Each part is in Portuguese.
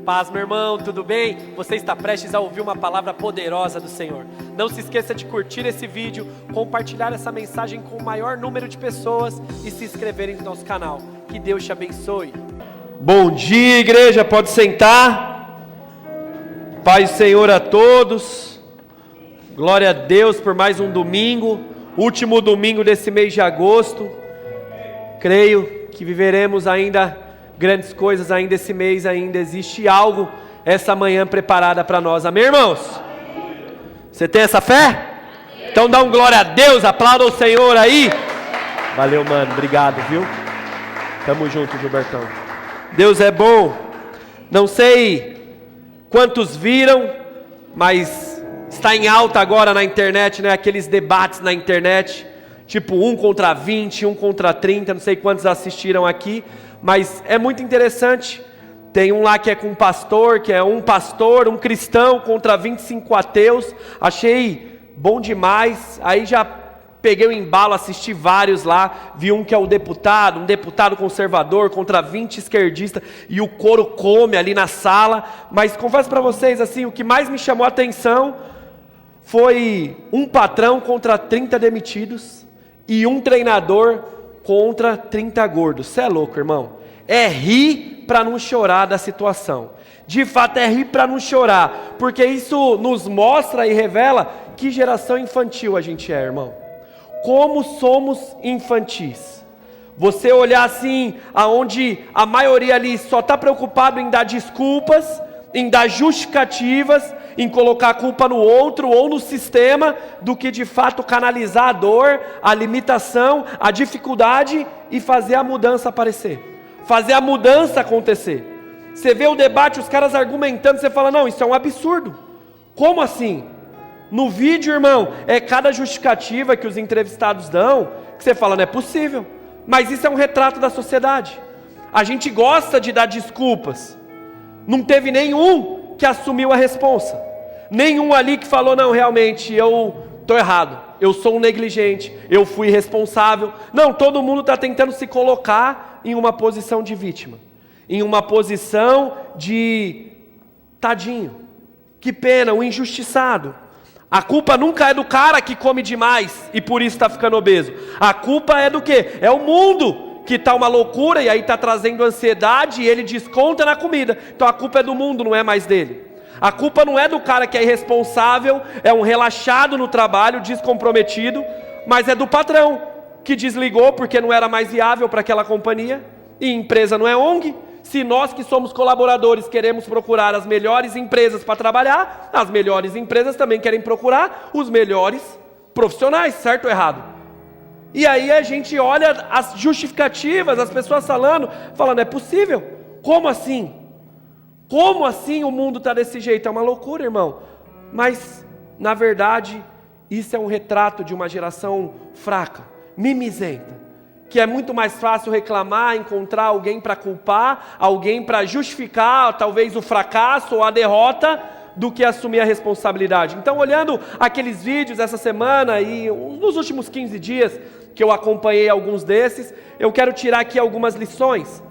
Paz, meu irmão, tudo bem? Você está prestes a ouvir uma palavra poderosa do Senhor. Não se esqueça de curtir esse vídeo, compartilhar essa mensagem com o maior número de pessoas e se inscreverem no nosso canal. Que Deus te abençoe. Bom dia, igreja, pode sentar. Paz do Senhor a todos. Glória a Deus por mais um domingo, último domingo desse mês de agosto. Creio que viveremos ainda grandes coisas ainda esse mês, ainda existe algo essa manhã preparada para nós, amém, irmãos? Você tem essa fé? Então dá um glória a Deus, aplauda o Senhor aí. Valeu, mano, obrigado, viu? Tamo junto, Gilbertão. Deus é bom. Não sei quantos viram, mas está em alta agora na internet, né? Aqueles debates na internet, tipo 1 contra 20, 1 contra 30, não sei quantos assistiram aqui, mas é muito interessante. Tem um lá que é com um pastor, que é um pastor, um cristão contra 25 ateus. Achei bom demais. Aí já peguei o embalo, assisti vários lá. Vi um que é um deputado conservador contra 20 esquerdistas, e o couro come ali na sala. Mas confesso para vocês, assim, o que mais me chamou a atenção foi um patrão contra 30 demitidos e um treinador contra 30 gordos. Você é louco, irmão. É rir para não chorar da situação. De fato é rir para não chorar, porque isso nos mostra e revela que geração infantil a gente é, irmão. Como somos infantis. Você olhar assim, aonde a maioria ali só está preocupado em dar desculpas, em dar justificativas, em colocar a culpa no outro ou no sistema, do que de fato canalizar a dor, a limitação, a dificuldade e fazer a mudança aparecer, fazer a mudança acontecer. Você vê o debate, os caras argumentando, você fala, não, isso é um absurdo. Como assim? No vídeo, irmão, é cada justificativa que os entrevistados dão, que você fala, não é possível. Mas isso é um retrato da sociedade. A gente gosta de dar desculpas. Não teve nenhum que assumiu a responsa. Nenhum ali que falou, não, realmente, eu estou errado. Eu sou um negligente, eu fui responsável. Não, todo mundo está tentando se colocar em uma posição de vítima. Em uma posição de tadinho. Que pena, o injustiçado. A culpa nunca é do cara que come demais e por isso está ficando obeso. A culpa é do quê? É o mundo que está uma loucura e aí está trazendo ansiedade e ele desconta na comida. Então a culpa é do mundo, não é mais dele. A culpa não é do cara que é irresponsável, é um relaxado no trabalho, descomprometido, mas é do patrão que desligou porque não era mais viável para aquela companhia. E empresa não é ONG. Se nós que somos colaboradores queremos procurar as melhores empresas para trabalhar, as melhores empresas também querem procurar os melhores profissionais, certo ou errado? E aí a gente olha as justificativas, as pessoas falando, é possível, como assim? Como assim o mundo está desse jeito? É uma loucura, irmão. Mas, na verdade, isso é um retrato de uma geração fraca, mimizenta, que é muito mais fácil reclamar, encontrar alguém para culpar, alguém para justificar talvez o fracasso ou a derrota, do que assumir a responsabilidade. Então, olhando aqueles vídeos essa semana e nos últimos 15 dias que eu acompanhei alguns desses, eu quero tirar aqui algumas lições.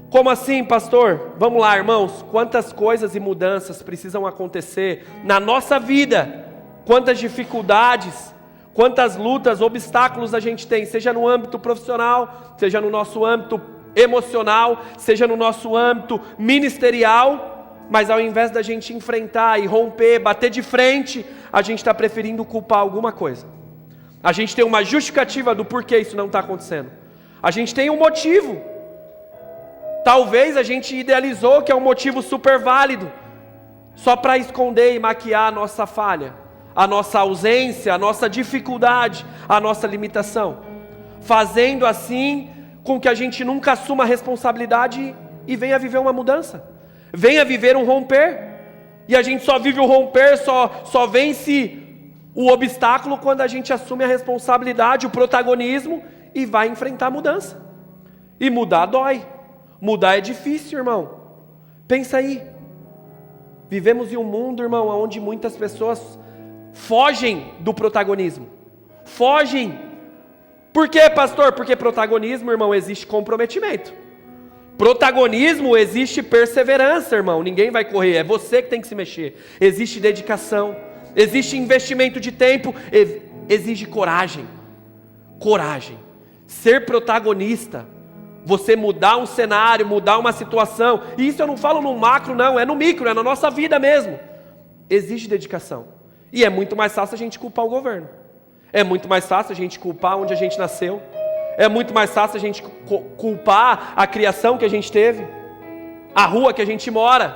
Como assim, pastor? Vamos lá, irmãos, quantas coisas e mudanças precisam acontecer na nossa vida, quantas dificuldades, quantas lutas, obstáculos a gente tem, seja no âmbito profissional, seja no nosso âmbito emocional, seja no nosso âmbito ministerial, mas ao invés da gente enfrentar e romper, bater de frente, a gente está preferindo culpar alguma coisa. A gente tem uma justificativa do porquê isso não está acontecendo. A gente tem um motivo. Talvez a gente idealizou que é um motivo super válido, só para esconder e maquiar a nossa falha, a nossa ausência, a nossa dificuldade, a nossa limitação, fazendo assim com que a gente nunca assuma a responsabilidade e venha viver uma mudança, venha viver um romper, e a gente só vive o romper, só vence o obstáculo quando a gente assume a responsabilidade, o protagonismo e vai enfrentar a mudança. E mudar dói. Mudar é difícil, irmão. Pensa aí. Vivemos em um mundo, irmão, onde muitas pessoas fogem do protagonismo. Fogem. Por quê, pastor? Porque protagonismo, irmão, existe comprometimento. Protagonismo, existe perseverança, irmão. Ninguém vai correr, é você que tem que se mexer. Existe dedicação, existe investimento de tempo, exige coragem. Coragem. Ser protagonista, você mudar um cenário, mudar uma situação. E isso eu não falo no macro, não, é no micro, é na nossa vida mesmo. Exige dedicação. E é muito mais fácil a gente culpar o governo. É muito mais fácil a gente culpar onde a gente nasceu. É muito mais fácil a gente culpar a criação que a gente teve, a rua que a gente mora,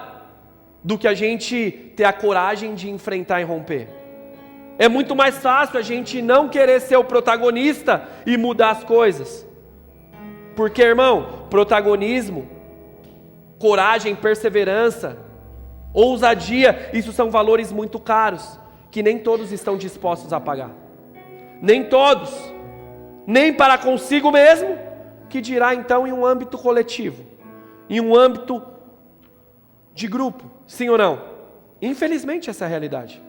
do que a gente ter a coragem de enfrentar e romper. É muito mais fácil a gente não querer ser o protagonista e mudar as coisas. Porque, irmão, protagonismo, coragem, perseverança, ousadia, isso são valores muito caros, que nem todos estão dispostos a pagar. Nem todos. Nem para consigo mesmo, que dirá então em um âmbito coletivo, em um âmbito de grupo, sim ou não? Infelizmente essa é a realidade.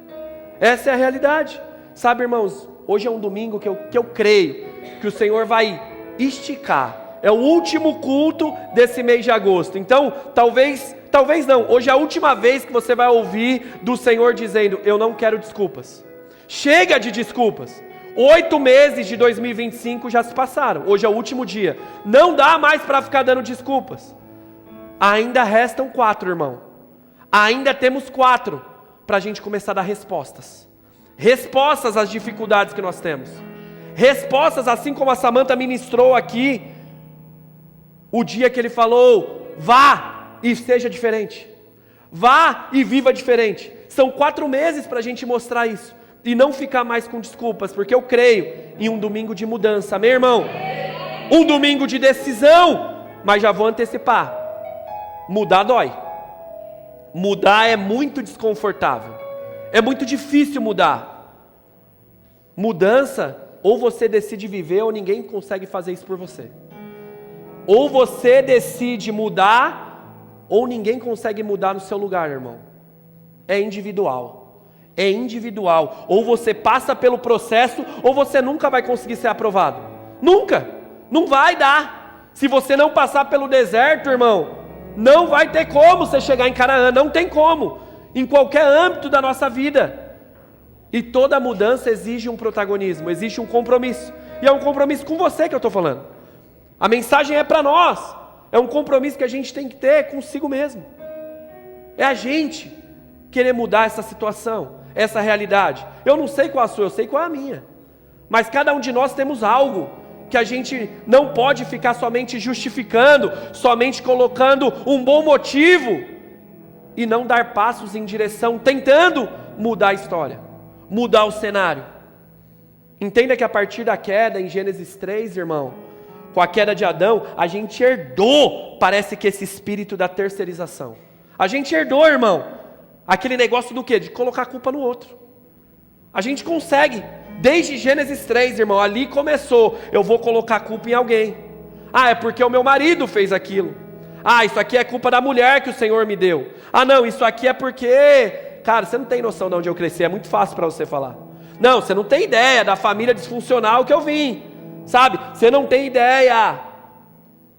Essa é a realidade. Sabe, irmãos, hoje é um domingo que eu creio que o Senhor vai esticar. É o último culto desse mês de agosto. Então, talvez não, hoje é a última vez que você vai ouvir do Senhor dizendo: eu não quero desculpas. Chega de desculpas. 8 meses de 2025 já se passaram. Hoje é o último dia. Não dá mais para ficar dando desculpas. Ainda restam 4, irmão. Ainda temos 4 para a gente começar a dar respostas. Respostas às dificuldades que nós temos. Respostas, assim como a Samantha ministrou aqui, o dia que ele falou: vá e seja diferente. Vá e viva diferente. São 4 meses para a gente mostrar isso. E não ficar mais com desculpas, porque eu creio em um domingo de mudança, meu irmão. Um domingo de decisão. Mas já vou antecipar: mudar dói. Mudar é muito desconfortável. É muito difícil mudar. Mudança, ou você decide viver, ou ninguém consegue fazer isso por você. Ou você decide mudar, ou ninguém consegue mudar no seu lugar, irmão. É individual. É individual. Ou você passa pelo processo, ou você nunca vai conseguir ser aprovado. Nunca. Não vai dar. Se você não passar pelo deserto, irmão, não vai ter como você chegar em Canaã. Não tem como. Em qualquer âmbito da nossa vida. E toda mudança exige um protagonismo, exige um compromisso. E é um compromisso com você que eu estou falando. A mensagem é para nós. É um compromisso que a gente tem que ter consigo mesmo. É a gente querer mudar essa situação, essa realidade. Eu não sei qual a sua, eu sei qual é a minha. Mas cada um de nós temos algo que a gente não pode ficar somente justificando, somente colocando um bom motivo e não dar passos em direção, tentando mudar a história, mudar o cenário. Entenda que a partir da queda em Gênesis 3, irmão, com a queda de Adão, a gente herdou, parece que esse espírito da terceirização. A gente herdou, irmão, aquele negócio do quê? De colocar a culpa no outro. A gente consegue, desde Gênesis 3, irmão, ali começou: eu vou colocar a culpa em alguém. Ah, é porque o meu marido fez aquilo. Ah, isso aqui é culpa da mulher que o Senhor me deu. Ah, não, isso aqui é porque... Cara, você não tem noção de onde eu cresci, é muito fácil para você falar. Não, você não tem ideia da família disfuncional que eu vim, sabe? Você não tem ideia.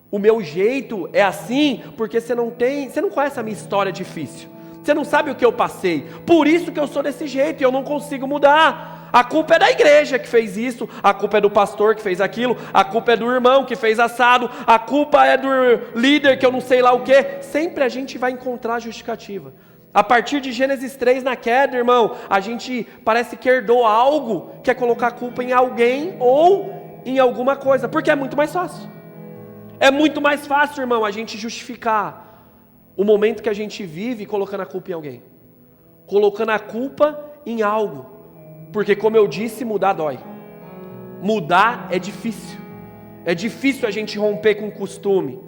O meu jeito é assim porque você não conhece a minha história difícil. Você não sabe o que eu passei. Por isso que eu sou desse jeito e eu não consigo mudar. A culpa é da igreja que fez isso. A culpa é do pastor que fez aquilo. A culpa é do irmão que fez assado. A culpa é do líder que eu não sei lá o que. Sempre a gente vai encontrar justificativa. A partir de Gênesis 3 na queda, irmão, a gente parece que herdou algo, que é colocar a culpa em alguém ou em alguma coisa. Porque é muito mais fácil. É muito mais fácil, irmão, a gente justificar o momento que a gente vive colocando a culpa em alguém, colocando a culpa em algo, porque como eu disse, mudar dói, mudar é difícil a gente romper com o costume.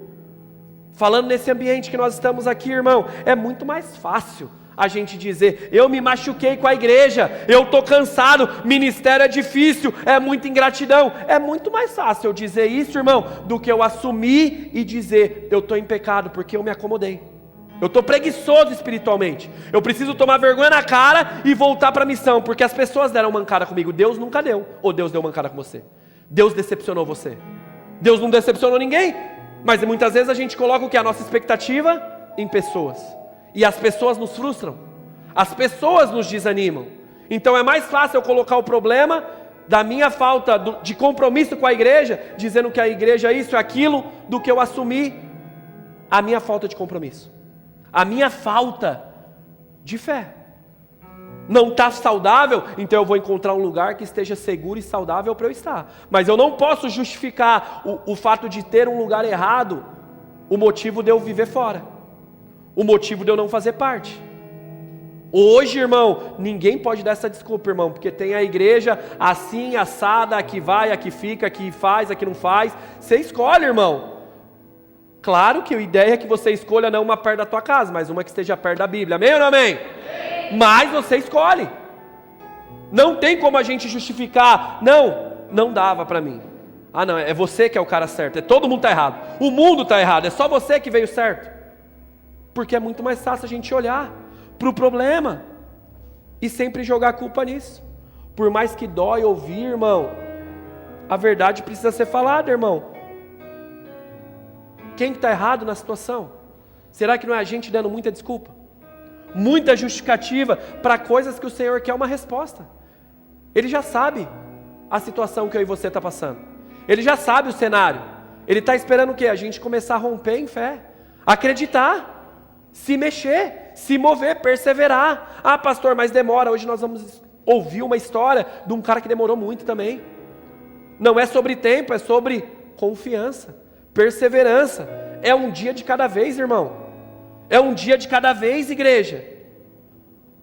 Falando nesse ambiente que nós estamos aqui, irmão, é muito mais fácil a gente dizer: eu me machuquei com a igreja, eu estou cansado, ministério é difícil, é muita ingratidão. É muito mais fácil eu dizer isso, irmão, do que eu assumir e dizer: eu estou em pecado porque eu me acomodei. Eu estou preguiçoso espiritualmente. Eu preciso tomar vergonha na cara e voltar para a missão, porque as pessoas deram mancada comigo. Deus nunca deu. Ou Deus deu mancada com você? Deus decepcionou você? Deus não decepcionou ninguém. Mas muitas vezes a gente coloca o que? A nossa expectativa em pessoas. E as pessoas nos frustram. As pessoas nos desanimam. Então é mais fácil eu colocar o problema da minha falta de compromisso com a igreja, dizendo que a igreja é isso e aquilo, do que eu assumir a minha falta de compromisso. A minha falta de fé. Não está saudável, então eu vou encontrar um lugar que esteja seguro e saudável para eu estar. Mas eu não posso justificar o fato de ter um lugar errado, o motivo de eu viver fora, o motivo de eu não fazer parte. Hoje, irmão, ninguém pode dar essa desculpa, irmão, porque tem a igreja assim, assada, aqui vai, aqui fica, aqui faz, aqui não faz. Você escolhe, irmão. Claro que a ideia é que você escolha não uma perto da tua casa, mas uma que esteja perto da Bíblia. Amém ou não amém? Mas você escolhe. Não tem como a gente justificar. Não dava para mim. Ah não, é você que é o cara certo. Todo mundo está errado. O mundo está errado. É só você que veio certo. Porque é muito mais fácil a gente olhar para o problema e sempre jogar a culpa nisso. Por mais que dói ouvir, irmão, a verdade precisa ser falada, irmão. Quem está errado na situação? Será que não é a gente dando muita desculpa? Muita justificativa para coisas que o Senhor quer uma resposta. Ele já sabe a situação que eu e você está passando. Ele já sabe o cenário. Ele está esperando o quê? A gente começar a romper em fé, acreditar, se mexer, se mover, perseverar. Ah, pastor, mas demora. Hoje nós vamos ouvir uma história de um cara que demorou muito também. Não é sobre tempo, é sobre confiança, perseverança. É um dia de cada vez, irmão. É um dia de cada vez, igreja.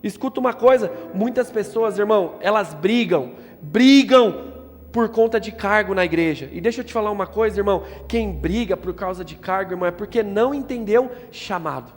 Escuta uma coisa, muitas pessoas, irmão, elas brigam por conta de cargo na igreja. E deixa eu te falar uma coisa, irmão, quem briga por causa de cargo, irmão, é porque não entendeu chamado.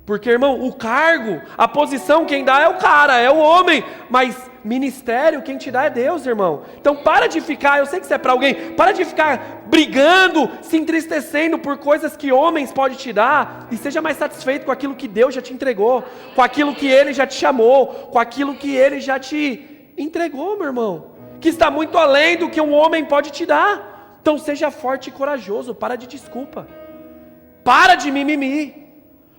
Porque, irmão, o cargo, a posição, quem dá é o cara, é o homem, mas ministério, quem te dá é Deus, irmão. Então para de ficar, eu sei que isso é para alguém, para de ficar brigando, se entristecendo por coisas que homens podem te dar, e seja mais satisfeito com aquilo que Deus já te entregou, com aquilo que Ele já te chamou, com aquilo que Ele já te entregou, meu irmão, que está muito além do que um homem pode te dar. Então seja forte e corajoso, para de desculpa, para de mimimi,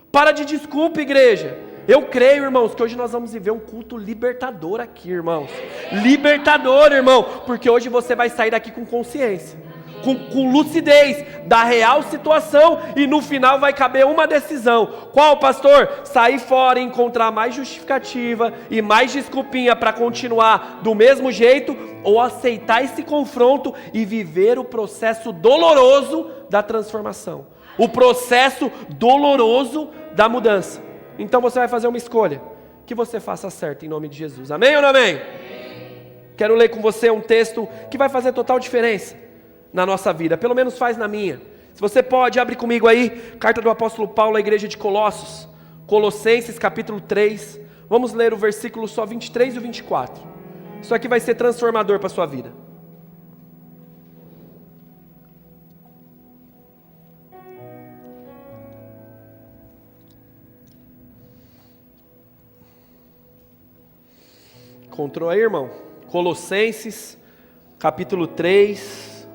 para de desculpa, igreja. Eu creio, irmãos, que hoje nós vamos viver um culto libertador aqui, irmãos. Libertador, irmão, porque hoje você vai sair daqui com consciência, com lucidez da real situação, e no final vai caber uma decisão. Qual, pastor? Sair fora e encontrar mais justificativa e mais desculpinha para continuar do mesmo jeito, ou aceitar esse confronto e viver o processo doloroso da transformação, o processo doloroso da mudança. Então você vai fazer uma escolha, que você faça certo em nome de Jesus. Amém ou não amém? Quero ler com você um texto que vai fazer total diferença na nossa vida, pelo menos faz na minha. Se você pode, abre comigo aí, carta do apóstolo Paulo à igreja de Colossos, Colossenses capítulo 3, vamos ler o versículo só 23 e 24, isso aqui vai ser transformador para a sua vida. Encontrou aí, irmão? Colossenses, capítulo 3.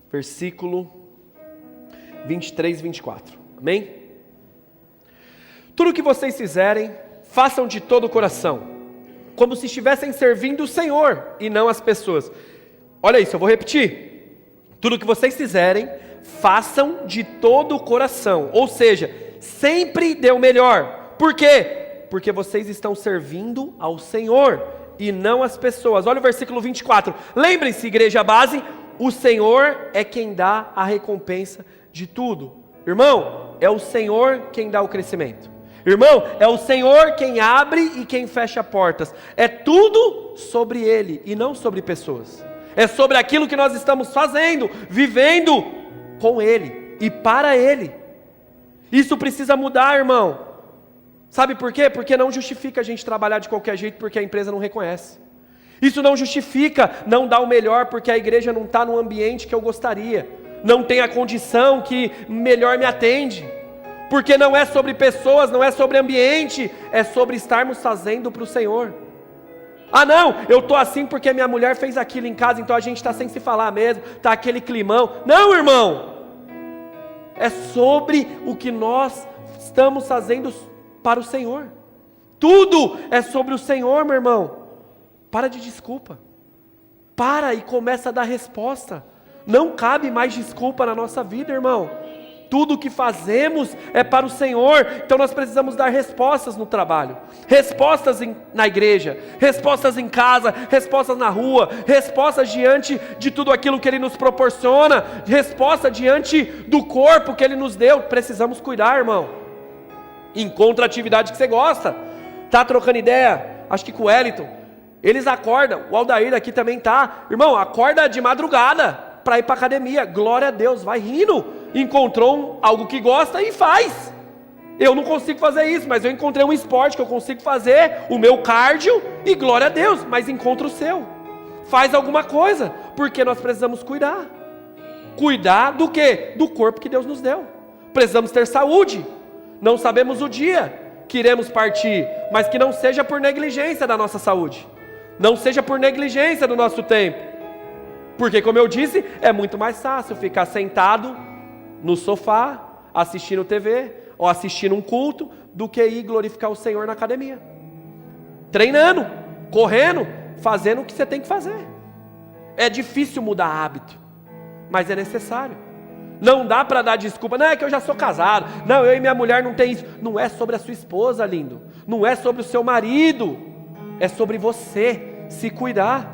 Versículo 23 e 24. Amém? Tudo o que vocês fizerem, façam de todo o coração, como se estivessem servindo o Senhor e não as pessoas. Olha isso, eu vou repetir. Tudo o que vocês fizerem, façam de todo o coração. Ou seja, sempre dê o melhor. Por quê? Porque vocês estão servindo ao Senhor e não as pessoas. Olha o versículo 24. Lembrem-se, igreja base, o Senhor é quem dá a recompensa de tudo. Irmão, é o Senhor quem dá o crescimento. Irmão, é o Senhor quem abre e quem fecha portas. É tudo sobre Ele e não sobre pessoas. É sobre aquilo que nós estamos fazendo, vivendo com Ele e para Ele. Isso precisa mudar, irmão. Sabe por quê? Porque não justifica a gente trabalhar de qualquer jeito porque a empresa não reconhece. Isso não justifica não dar o melhor porque a igreja não está no ambiente que eu gostaria, não tem a condição que melhor me atende. Porque não é sobre pessoas, não é sobre ambiente, é sobre estarmos fazendo para o Senhor. Ah não, eu estou assim porque minha mulher fez aquilo em casa, então a gente está sem se falar mesmo, está aquele climão. Não, irmão, é sobre o que nós estamos fazendo para o Senhor. Tudo é sobre o Senhor, meu irmão. Para de desculpa. Para e começa a dar resposta. Não cabe mais desculpa na nossa vida, irmão. Tudo o que fazemos é para o Senhor. Então nós precisamos dar respostas no trabalho, respostas na igreja, respostas em casa, respostas na rua, respostas diante de tudo aquilo que Ele nos proporciona, resposta diante do corpo que Ele nos deu. Precisamos cuidar, irmão. Encontra a atividade que você gosta. Tá trocando ideia, acho que com o Wellington, eles acordam, o Aldair aqui também tá, irmão, acorda de madrugada para ir para academia, glória a Deus, vai rindo, encontrou algo que gosta e faz. Eu não consigo fazer isso, mas eu encontrei um esporte que eu consigo fazer, o meu cardio, e glória a Deus, mas encontra o seu. Faz alguma coisa, porque nós precisamos cuidar. Cuidar do quê? Do corpo que Deus nos deu. Precisamos ter saúde. Não sabemos o dia que iremos partir, mas que não seja por negligência da nossa saúde, não seja por negligência do nosso tempo, porque como eu disse, é muito mais fácil ficar sentado no sofá, assistindo TV, ou assistindo um culto, do que ir glorificar o Senhor na academia, treinando, correndo, fazendo o que você tem que fazer. É difícil mudar hábito, mas é necessário. Não dá para dar desculpa, não é que eu já sou casado, não, eu e minha mulher não tem isso. Não é sobre a sua esposa, lindo, não é sobre o seu marido, é sobre você se cuidar.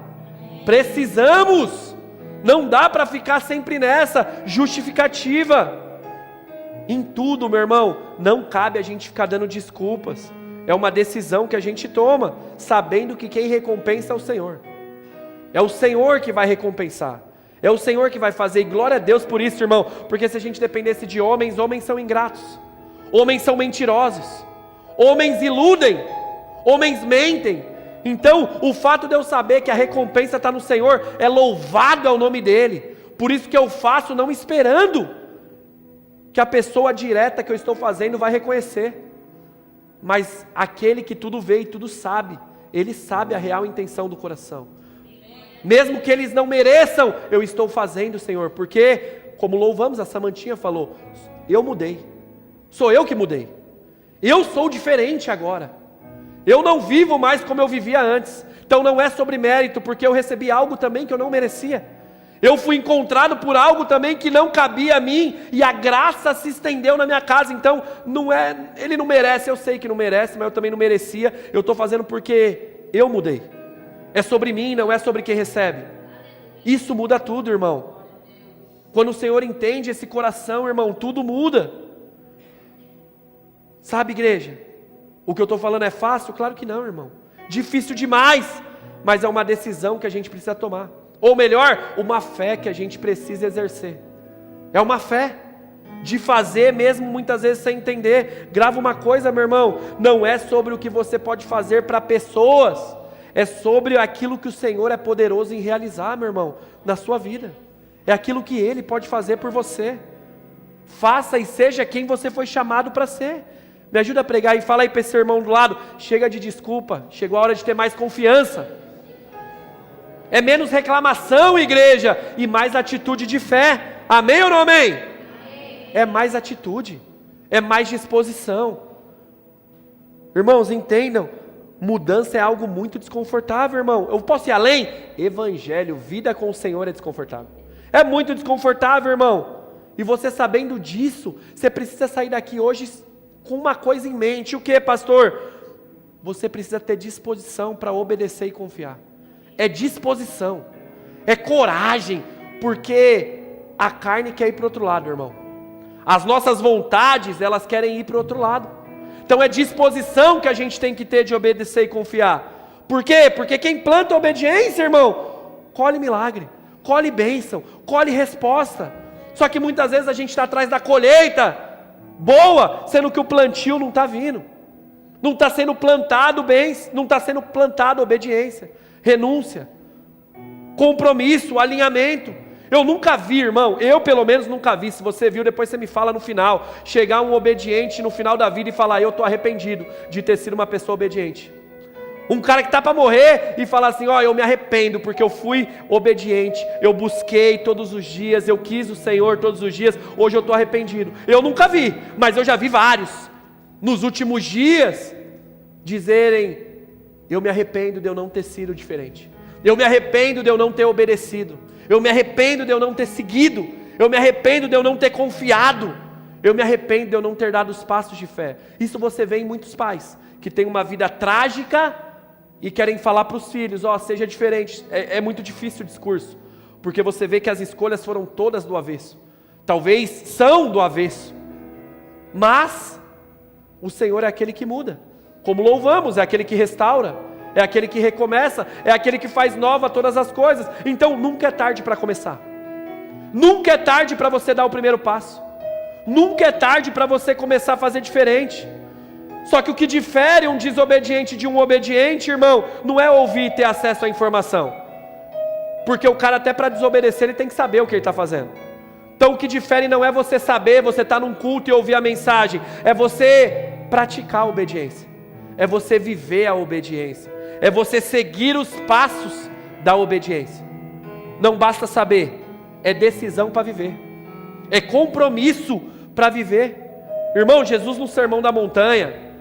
Precisamos, não dá para ficar sempre nessa justificativa. Em tudo, meu irmão, não cabe a gente ficar dando desculpas. É uma decisão que a gente toma, sabendo que quem recompensa é o Senhor. É o Senhor que vai recompensar. É o Senhor que vai fazer, e glória a Deus por isso, irmão, porque se a gente dependesse de homens, homens são ingratos, homens são mentirosos, homens iludem, homens mentem. Então, o fato de eu saber que a recompensa está no Senhor, é louvado é o nome dEle. Por isso que eu faço não esperando que a pessoa direta que eu estou fazendo vai reconhecer, mas aquele que tudo vê e tudo sabe, Ele sabe a real intenção do coração. Mesmo que eles não mereçam, eu estou fazendo, Senhor, porque, como louvamos, a Samantinha falou, eu mudei, sou eu que mudei, eu sou diferente agora, eu não vivo mais como eu vivia antes, então não é sobre mérito, porque eu recebi algo também que eu não merecia, eu fui encontrado por algo também que não cabia a mim, e a graça se estendeu na minha casa. Então não é, ele não merece, eu sei que não merece, mas eu também não merecia, eu estou fazendo porque eu mudei. É sobre mim, não é sobre quem recebe. Isso muda tudo, irmão. Quando o Senhor entende esse coração, irmão, tudo muda. Sabe, igreja, o que eu estou falando é fácil? Claro que não, irmão. Difícil demais, mas é uma decisão que a gente precisa tomar. Ou melhor, uma fé que a gente precisa exercer. É uma fé de fazer mesmo muitas vezes sem entender. Grava uma coisa, meu irmão, não é sobre o que você pode fazer para pessoas, é sobre aquilo que o Senhor é poderoso em realizar, meu irmão, na sua vida. É aquilo que Ele pode fazer por você. Faça e seja quem você foi chamado para ser. Me ajuda a pregar e fala aí para esse irmão do lado, chega de desculpa, chegou a hora de ter mais confiança. É menos reclamação, igreja, e mais atitude de fé. Amém ou não amém? É mais atitude, é mais disposição. Irmãos, entendam, mudança é algo muito desconfortável, irmão. Eu posso ir além? Evangelho, vida com o Senhor é desconfortável. É muito desconfortável, irmão. E você sabendo disso, você precisa sair daqui hoje com uma coisa em mente. O que, pastor? Você precisa ter disposição para obedecer e confiar. É disposição, é coragem, porque a carne quer ir para o outro lado, irmão. As nossas vontades, elas querem ir para o outro lado. Então é disposição que a gente tem que ter de obedecer e confiar. Por quê? Porque quem planta obediência, irmão, colhe milagre, colhe bênção, colhe resposta. Só que muitas vezes a gente está atrás da colheita boa, sendo que o plantio não está vindo. Não está sendo plantado bens, não está sendo plantado obediência, renúncia, compromisso, alinhamento. Eu nunca vi, irmão, eu pelo menos nunca vi, se você viu, depois você me fala no final, chegar um obediente no final da vida e falar, eu estou arrependido de ter sido uma pessoa obediente. Um cara que está para morrer e falar assim, ó, eu me arrependo porque eu fui obediente, eu busquei todos os dias, eu quis o Senhor todos os dias, hoje eu estou arrependido. Eu nunca vi, mas eu já vi vários, nos últimos dias, dizerem, eu me arrependo de eu não ter sido diferente, eu me arrependo de eu não ter obedecido, eu me arrependo de eu não ter seguido, eu me arrependo de eu não ter confiado, eu me arrependo de eu não ter dado os passos de fé. Isso você vê em muitos pais, que têm uma vida trágica, e querem falar para os filhos, ó, seja diferente. É muito difícil o discurso, porque você vê que as escolhas foram todas do avesso, talvez são do avesso, mas o Senhor é aquele que muda, como louvamos, é aquele que restaura, é aquele que recomeça, é aquele que faz nova todas as coisas. Então nunca é tarde para começar, nunca é tarde para você dar o primeiro passo, nunca é tarde para você começar a fazer diferente. Só que o que difere um desobediente de um obediente, irmão, não é ouvir e ter acesso à informação, porque o cara até para desobedecer ele tem que saber o que ele está fazendo. Então o que difere não é você saber, você estar num culto e ouvir a mensagem, é você praticar a obediência, é você viver a obediência, é você seguir os passos da obediência. Não basta saber, é decisão para viver, é compromisso para viver. Irmão, Jesus no Sermão da Montanha,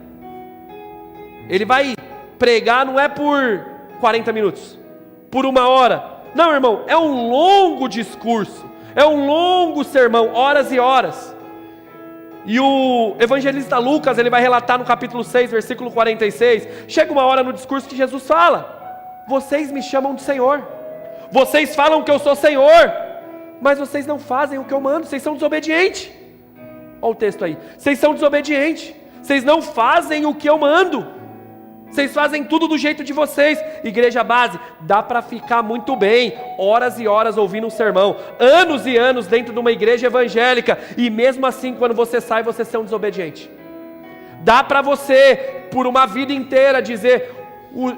ele vai pregar não é por 40 minutos, por 1 hora. Não, irmão, é um longo discurso, é um longo sermão, horas e horas. E o evangelista Lucas, ele vai relatar no capítulo 6, versículo 46, chega uma hora no discurso que Jesus fala, vocês me chamam de Senhor, vocês falam que eu sou Senhor, mas vocês não fazem o que eu mando, vocês são desobedientes. Olha o texto aí, vocês são desobedientes, vocês não fazem o que eu mando, vocês fazem tudo do jeito de vocês. Igreja Base, dá para ficar muito bem, horas e horas ouvindo um sermão, anos e anos dentro de uma igreja evangélica, e mesmo assim quando você sai, você ser um desobediente. Dá para você, por uma vida inteira, dizer,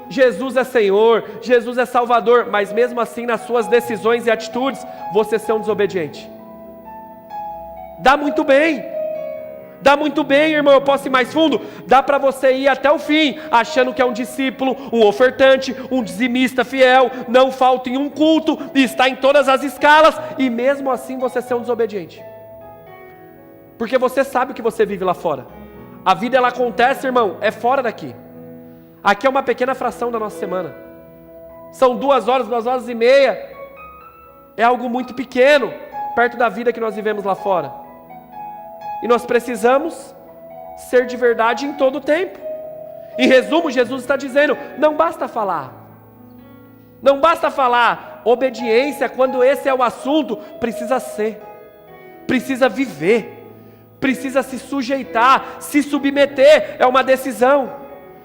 Jesus é Senhor, Jesus é Salvador, mas mesmo assim nas suas decisões e atitudes, você ser um desobediente. Dá muito bem. Dá muito bem, irmão, eu posso ir mais fundo? Dá para você ir até o fim, achando que é um discípulo, um ofertante, um dizimista fiel, não falta em um culto, e está em todas as escalas, e mesmo assim você ser um desobediente. Porque você sabe o que você vive lá fora. A vida ela acontece, irmão, é fora daqui. Aqui é uma pequena fração da nossa semana. São 2 horas, 2 horas e meia. É algo muito pequeno, perto da vida que nós vivemos lá fora. E nós precisamos ser de verdade em todo o tempo. Em resumo, Jesus está dizendo, não basta falar. Não basta falar. Obediência, quando esse é o assunto, precisa ser. Precisa viver. Precisa se sujeitar, se submeter. É uma decisão.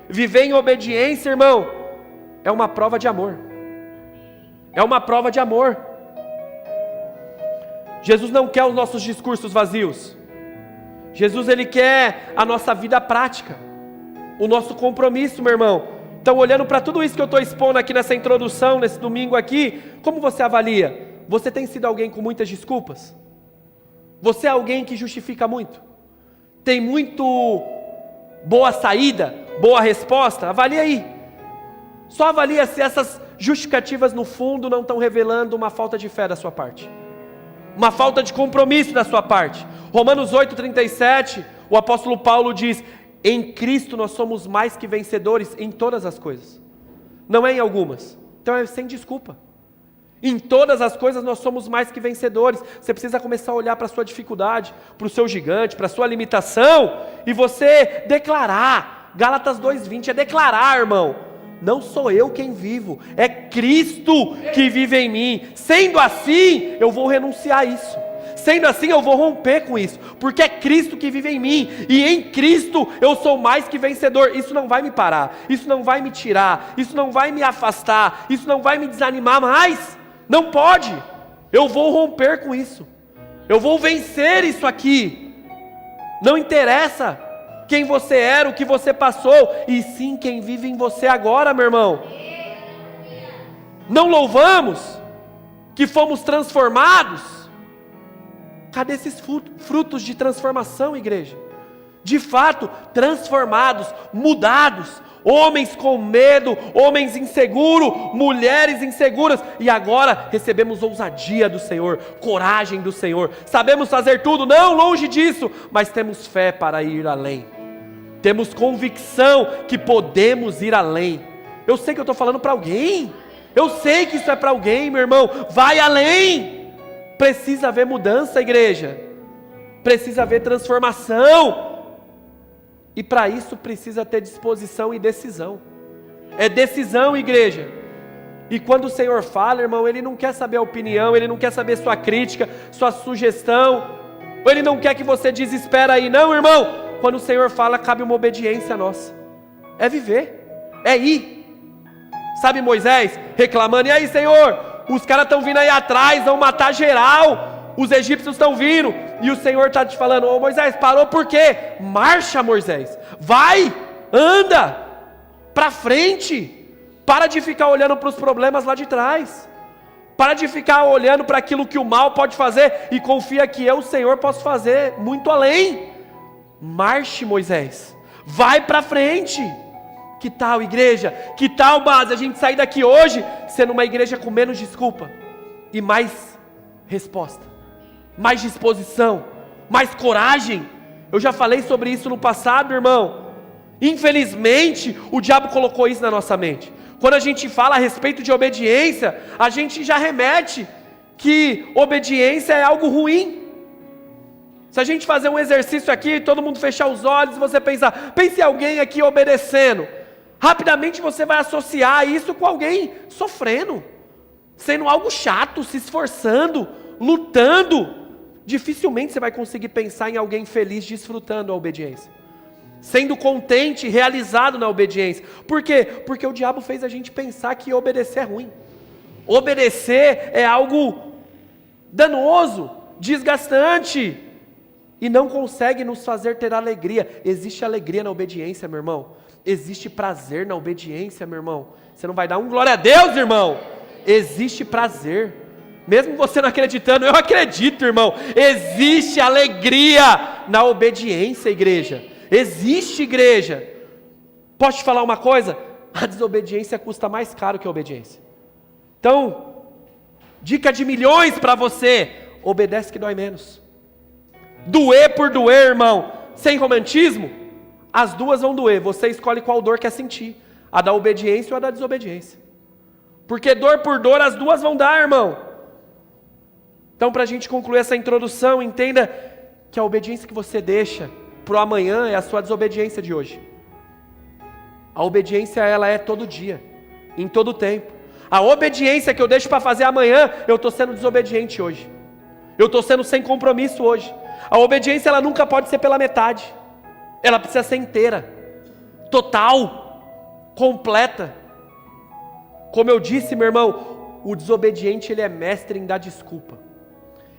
Viver em obediência, irmão, é uma prova de amor. É uma prova de amor. Jesus não quer os nossos discursos vazios. Jesus, ele quer a nossa vida prática, o nosso compromisso, meu irmão. Então, olhando para tudo isso que eu estou expondo aqui nessa introdução, nesse domingo aqui, como você avalia? Você tem sido alguém com muitas desculpas? Você é alguém que justifica muito? Tem muito boa saída, boa resposta? Avalia aí. Só avalia se essas justificativas no fundo não estão revelando uma falta de fé da sua parte, uma falta de compromisso da sua parte. Romanos 8,37, o apóstolo Paulo diz, em Cristo nós somos mais que vencedores em todas as coisas, não é em algumas. Então é sem desculpa. Em todas as coisas nós somos mais que vencedores. Você precisa começar a olhar para a sua dificuldade, para o seu gigante, para a sua limitação, e você declarar. Gálatas 2,20 é declarar, irmão, não sou eu quem vivo, é Cristo que vive em mim. Sendo assim, eu vou renunciar a isso. Sendo assim, eu vou romper com isso, porque é Cristo que vive em mim, e em Cristo eu sou mais que vencedor. Isso não vai me parar, isso não vai me tirar, isso não vai me afastar, isso não vai me desanimar mais. Não pode. Eu vou romper com isso, eu vou vencer isso aqui. Não interessa quem você era, o que você passou, e sim quem vive em você agora, meu irmão. Não louvamos que fomos transformados? Cadê esses frutos de transformação, igreja? De fato, transformados, mudados. homens com medo, homens inseguros, mulheres inseguras, e agora recebemos ousadia do Senhor, coragem do Senhor. Sabemos fazer tudo? Não, longe disso, mas temos fé para ir além. Temos convicção que podemos ir além. Eu sei que eu estou falando para alguém. Eu sei que isso é para alguém, meu irmão. Vai além. Precisa haver mudança, igreja. Precisa haver transformação. E para isso precisa ter disposição e decisão. É decisão, igreja. E quando o Senhor fala, irmão, Ele não quer saber a opinião, Ele não quer saber sua crítica, sua sugestão, ou Ele não quer que você desespera aí, não, irmão. Quando o Senhor fala, cabe uma obediência nossa. É viver, é ir. Sabe Moisés reclamando, e aí, Senhor, os caras estão vindo aí atrás, vão matar geral, os egípcios estão vindo, e o Senhor está te falando, ô Moisés, parou por quê? Marcha, Moisés, vai, anda, para frente, para de ficar olhando para os problemas lá de trás, para de ficar olhando para aquilo que o mal pode fazer, e confia que eu, o Senhor, posso fazer muito além. Marche, Moisés, vai para frente. Que tal, igreja? Que tal, base, a gente sair daqui hoje sendo uma igreja com menos desculpa e mais resposta, mais disposição, mais coragem? Eu já falei sobre isso no passado, irmão. Infelizmente, o diabo colocou isso na nossa mente. Quando a gente fala a respeito de obediência, a gente já remete que obediência é algo ruim. Se a gente fazer um exercício aqui, todo mundo fechar os olhos e você pensar, pense em alguém aqui obedecendo, rapidamente você vai associar isso com alguém sofrendo, sendo algo chato, se esforçando, lutando. Dificilmente você vai conseguir pensar em alguém feliz desfrutando a obediência, sendo contente, realizado na obediência. Por quê? Porque o diabo fez a gente pensar que obedecer é ruim. Obedecer é algo danoso, desgastante, e não consegue nos fazer ter alegria. Existe alegria na obediência, meu irmão. Existe prazer na obediência, meu irmão. Você não vai dar um glória a Deus, irmão? Existe prazer. Mesmo você não acreditando, eu acredito, irmão. Existe alegria na obediência, igreja. Existe, igreja. Posso te falar uma coisa? A desobediência custa mais caro que a obediência. Então, dica de milhões para você: obedece que dói menos. Doer por doer, irmão, sem romantismo, as duas vão doer. Você escolhe qual dor quer sentir, a da obediência ou a da desobediência. Porque dor por dor as duas vão dar, irmão. Então, para a gente concluir essa introdução, entenda que a obediência que você deixa para o amanhã é a sua desobediência de hoje. A obediência, ela é todo dia, em todo tempo. A obediência que eu deixo para fazer amanhã, eu estou sendo desobediente hoje. Eu estou sendo sem compromisso hoje. A obediência, ela nunca pode ser pela metade. Ela precisa ser inteira, total, completa. Como eu disse, meu irmão, o desobediente, ele é mestre em dar desculpa.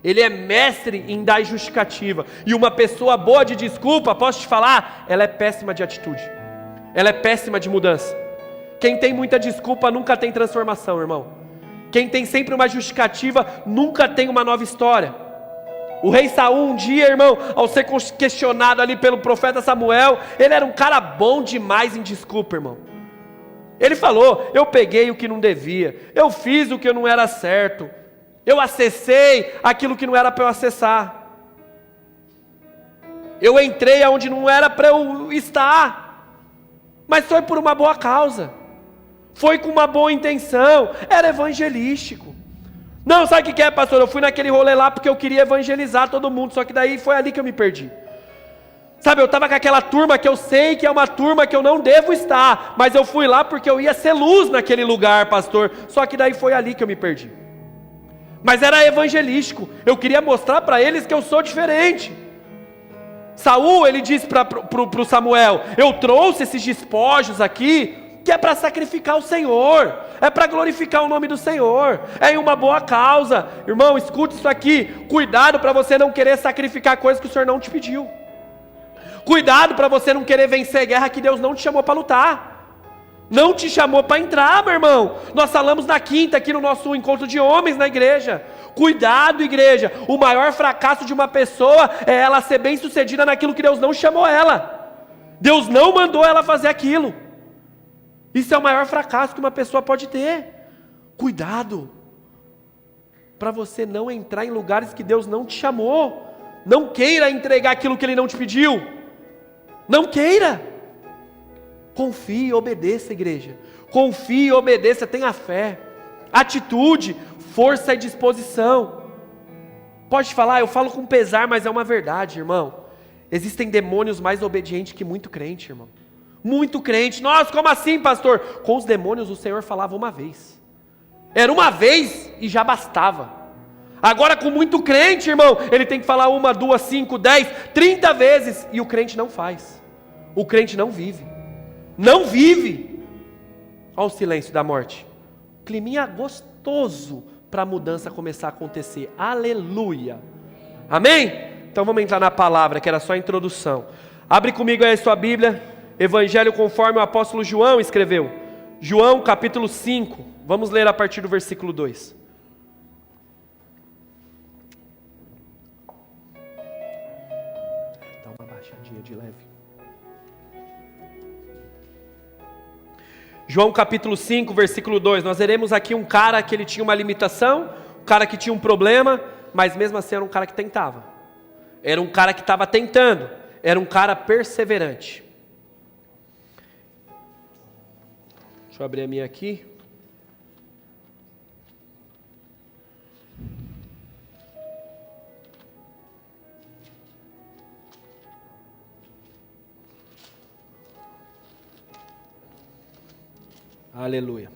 Ele é mestre em dar justificativa. E uma pessoa boa de desculpa, posso te falar, ela é péssima de atitude. Ela é péssima de mudança. Quem tem muita desculpa nunca tem transformação, irmão. Quem tem sempre uma justificativa nunca tem uma nova história. O rei Saul um dia, irmão, ao ser questionado ali pelo profeta Samuel, ele era um cara bom demais em desculpa, irmão. Ele falou, eu peguei o que não devia, eu fiz o que não era certo, eu acessei aquilo que não era para eu acessar, eu entrei aonde não era para eu estar, mas foi por uma boa causa, foi com uma boa intenção, era evangelístico. Não, sabe o que é, pastor? Eu fui naquele rolê lá porque eu queria evangelizar todo mundo, só que daí foi ali que eu me perdi. Sabe, eu estava com aquela turma que eu sei que é uma turma que eu não devo estar, mas eu fui lá porque eu ia ser luz naquele lugar, pastor, só que daí foi ali que eu me perdi. Mas era evangelístico, eu queria mostrar para eles que eu sou diferente. Saul, ele disse para o Samuel, eu trouxe esses despojos aqui, que é para sacrificar o Senhor, é para glorificar o nome do Senhor, é em uma boa causa. Irmão, escute isso aqui, cuidado para você não querer sacrificar coisas que o Senhor não te pediu. Cuidado para você não querer vencer guerra que Deus não te chamou para lutar, não te chamou para entrar, meu irmão. Nós falamos na quinta aqui no nosso encontro de homens na igreja. Cuidado, igreja, o maior fracasso de uma pessoa é ela ser bem sucedida naquilo que Deus não chamou ela. Deus não mandou ela fazer aquilo. Isso é o maior fracasso que uma pessoa pode ter. Cuidado, para você não entrar em lugares que Deus não te chamou. Não queira entregar aquilo que Ele não te pediu. Não queira. Confie e obedeça, igreja. Confie e obedeça, tenha fé, atitude, força e disposição. Pode falar, eu falo com pesar, mas é uma verdade, irmão. Existem demônios mais obedientes que muito crente, irmão. Muito crente. Nossa, como assim, pastor? Com os demônios o Senhor falava uma vez. Era uma vez e já bastava. Agora com muito crente, irmão, ele tem que falar 1, 2, 5, 10, 30 vezes. E o crente não faz. O crente não vive. Não vive. Olha o silêncio da morte. Climinha gostoso para a mudança começar a acontecer. Aleluia. Amém? Então vamos entrar na palavra, que era só a introdução. Abre comigo aí a sua Bíblia. Evangelho conforme o apóstolo João escreveu. João capítulo 5. Vamos ler a partir do versículo 2. Dá uma baixadinha de leve. João capítulo 5, versículo 2. Nós veremos aqui um cara que ele tinha uma limitação, um cara que tinha um problema, mas mesmo assim era um cara que tentava. Era um cara que estava tentando. Era um cara perseverante. Deixa eu abrir a minha aqui. Aleluia.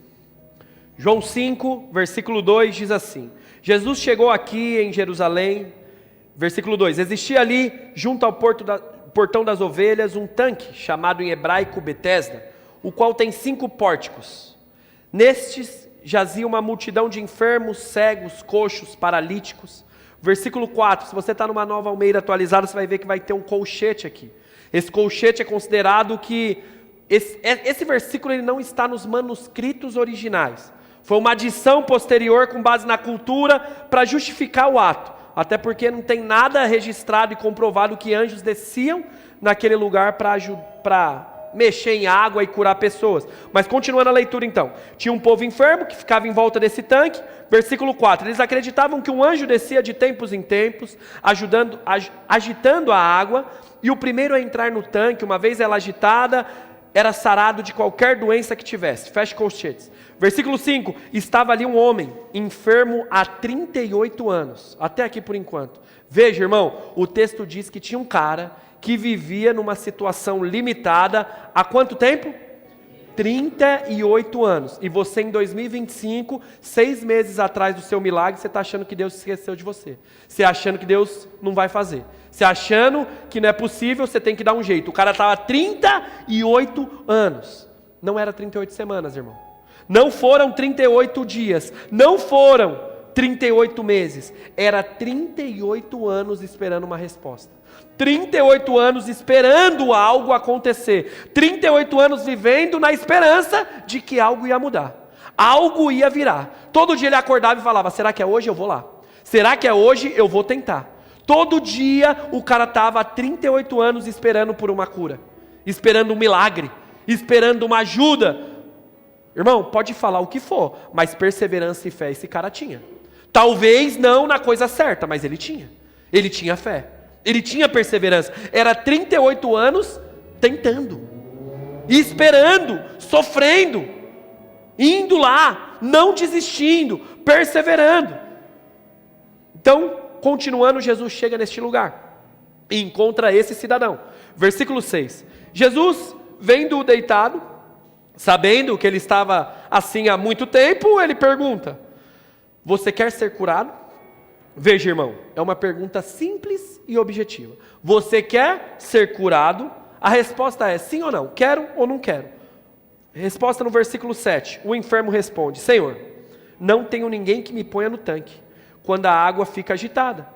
João 5, versículo 2 diz assim: Jesus chegou aqui em Jerusalém. Versículo 2: existia ali, junto ao portão das ovelhas, um tanque, chamado em hebraico Betesda, o qual tem 5 pórticos. Nestes jazia uma multidão de enfermos, cegos, coxos, paralíticos. Versículo 4, se você está numa Nova Almeida atualizada, você vai ver que vai ter um colchete aqui. Esse colchete é considerado que... Esse versículo ele não está nos manuscritos originais. Foi uma adição posterior com base na cultura para justificar o ato. Até porque não tem nada registrado e comprovado que anjos desciam naquele lugar para mexer em água e curar pessoas. Mas continuando a leitura então. Tinha um povo enfermo que ficava em volta desse tanque. Versículo 4. Eles acreditavam que um anjo descia de tempos em tempos, agitando a água. E o primeiro a entrar no tanque, uma vez ela agitada, era sarado de qualquer doença que tivesse. Feche colchetes. Versículo 5. Estava ali um homem, enfermo há 38 anos. Até aqui por enquanto. Veja, irmão, o texto diz que tinha um cara que vivia numa situação limitada há quanto tempo? 38 anos. E você em 2025, 6 meses atrás do seu milagre, você está achando que Deus esqueceu de você. Você achando que Deus não vai fazer. Você achando que não é possível, você tem que dar um jeito. O cara estava 38 anos. Não era 38 semanas, irmão. Não foram 38 dias. Não foram 38 meses. Era 38 anos esperando uma resposta. 38 anos esperando algo acontecer. 38 anos vivendo na esperança de que algo ia mudar. Algo ia virar. Todo dia ele acordava e falava: será que é hoje? Eu vou lá. Será que é hoje? Eu vou tentar. Todo dia o cara estava há 38 anos esperando por uma cura. Esperando um milagre. Esperando uma ajuda. Irmão, pode falar o que for, mas perseverança e fé esse cara tinha. Talvez não na coisa certa, mas ele tinha. Ele tinha fé. Ele tinha perseverança. Era 38 anos tentando, esperando, sofrendo, indo lá, não desistindo, perseverando. Então, continuando, Jesus chega neste lugar e encontra esse cidadão. Versículo 6. Jesus, vendo-o deitado, sabendo que ele estava assim há muito tempo, ele pergunta: você quer ser curado? Veja, irmão, é uma pergunta simples e objetiva. Você quer ser curado? A resposta é sim ou não, quero ou não quero. Resposta no versículo 7. O enfermo responde: Senhor, não tenho ninguém que me ponha no tanque quando a água fica agitada.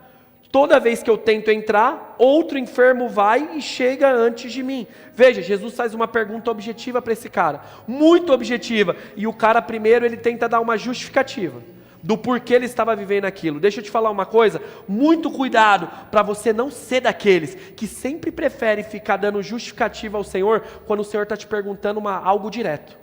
Toda vez que eu tento entrar, outro enfermo vai e chega antes de mim. Veja, Jesus faz uma pergunta objetiva para esse cara, muito objetiva. E o cara primeiro ele tenta dar uma justificativa do porquê ele estava vivendo aquilo. Deixa eu te falar uma coisa, muito cuidado para você não ser daqueles que sempre prefere ficar dando justificativa ao Senhor quando o Senhor está te perguntando algo direto.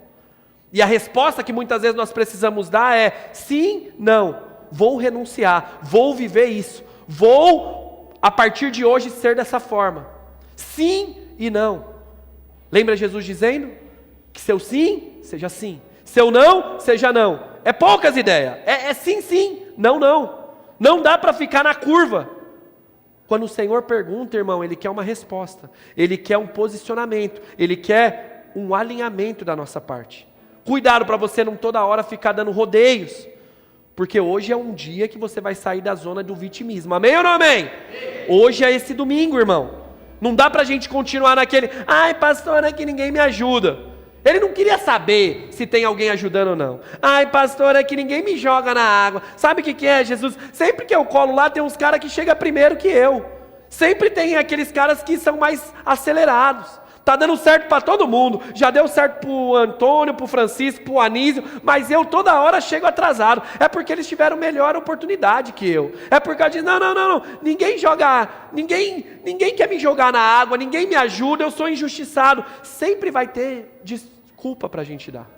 E a resposta que muitas vezes nós precisamos dar é: sim, não, vou renunciar, vou viver isso, vou a partir de hoje ser dessa forma. Sim e não. Lembra Jesus dizendo que seu sim, seja sim, seu não, seja não. É poucas ideias, é sim, sim, não, não. Não dá para ficar na curva. Quando o Senhor pergunta, irmão, Ele quer uma resposta, Ele quer um posicionamento, Ele quer um alinhamento da nossa parte. Cuidado para você não toda hora ficar dando rodeios, porque hoje é um dia que você vai sair da zona do vitimismo. Amém ou não amém? Hoje é esse domingo, irmão. Não dá para a gente continuar naquele: ai pastor, é que ninguém me ajuda. Ele não queria saber se tem alguém ajudando ou não. Ai pastor, é que ninguém me joga na água. Sabe o que é, Jesus? Sempre que eu colo lá tem uns caras que chegam primeiro que eu. Sempre tem aqueles caras que são mais acelerados. Tá dando certo para todo mundo, já deu certo pro Antônio, pro Francisco, pro Anísio, mas eu toda hora chego atrasado. É porque eles tiveram melhor oportunidade que eu. É por causa disso, não, ninguém quer me jogar na água, ninguém me ajuda, eu sou injustiçado. Sempre vai ter desculpa para a gente dar.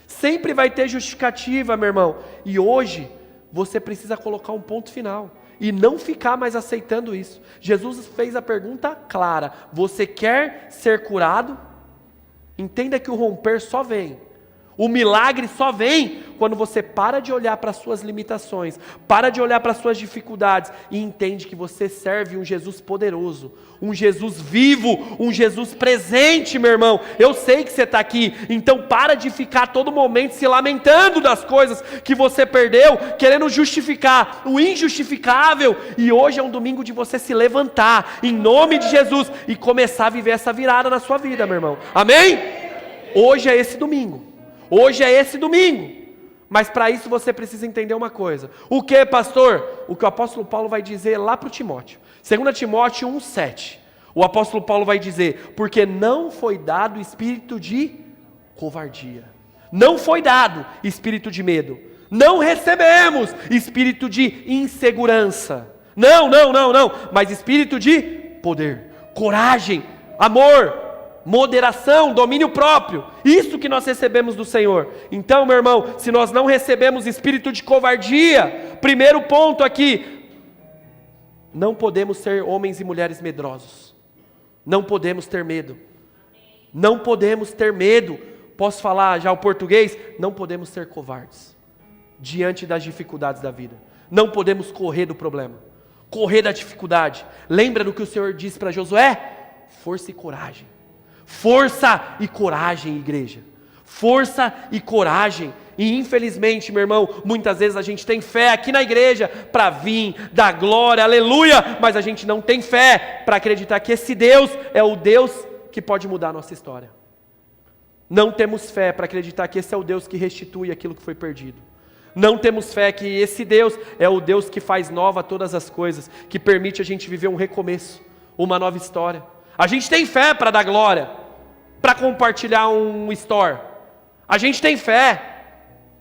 Sempre vai ter justificativa, meu irmão. E hoje, você precisa colocar um ponto final. E não ficar mais aceitando isso. Jesus fez a pergunta clara: você quer ser curado? Entenda que o romper só vem, o milagre só vem quando você para de olhar para as suas limitações, para de olhar para as suas dificuldades e entende que você serve um Jesus poderoso, um Jesus vivo, um Jesus presente, meu irmão. Eu sei que você está aqui, então para de ficar a todo momento se lamentando das coisas que você perdeu, querendo justificar o injustificável. E hoje é um domingo de você se levantar, em nome de Jesus, e começar a viver essa virada na sua vida, meu irmão. Amém? Hoje é esse domingo. Hoje é esse domingo. Mas para isso você precisa entender uma coisa. O que, pastor? O que o apóstolo Paulo vai dizer lá para o Timóteo. 2 Timóteo 1,7. O apóstolo Paulo vai dizer: porque não foi dado espírito de covardia. Não foi dado espírito de medo. Não recebemos espírito de insegurança. Não. Mas espírito de poder, coragem, amor, moderação, domínio próprio. Isso que nós recebemos do Senhor. Então, meu irmão, se nós não recebemos espírito de covardia, primeiro ponto aqui: não podemos ser homens e mulheres medrosos. Não podemos ter medo. Não podemos ter medo. Posso falar já o português? Não podemos ser covardes diante das dificuldades da vida. Não podemos correr do problema, correr da dificuldade. Lembra do que o Senhor disse para Josué? Força e coragem. Força e coragem, igreja. Força e coragem. E infelizmente, meu irmão, muitas vezes a gente tem fé aqui na igreja para vir, dar glória, aleluia, mas a gente não tem fé para acreditar que esse Deus é o Deus que pode mudar a nossa história. Não temos fé para acreditar que esse é o Deus que restitui aquilo que foi perdido. Não temos fé que esse Deus é o Deus que faz nova todas as coisas, que permite a gente viver um recomeço, uma nova história. A gente tem fé para dar glória, para compartilhar um store. A gente tem fé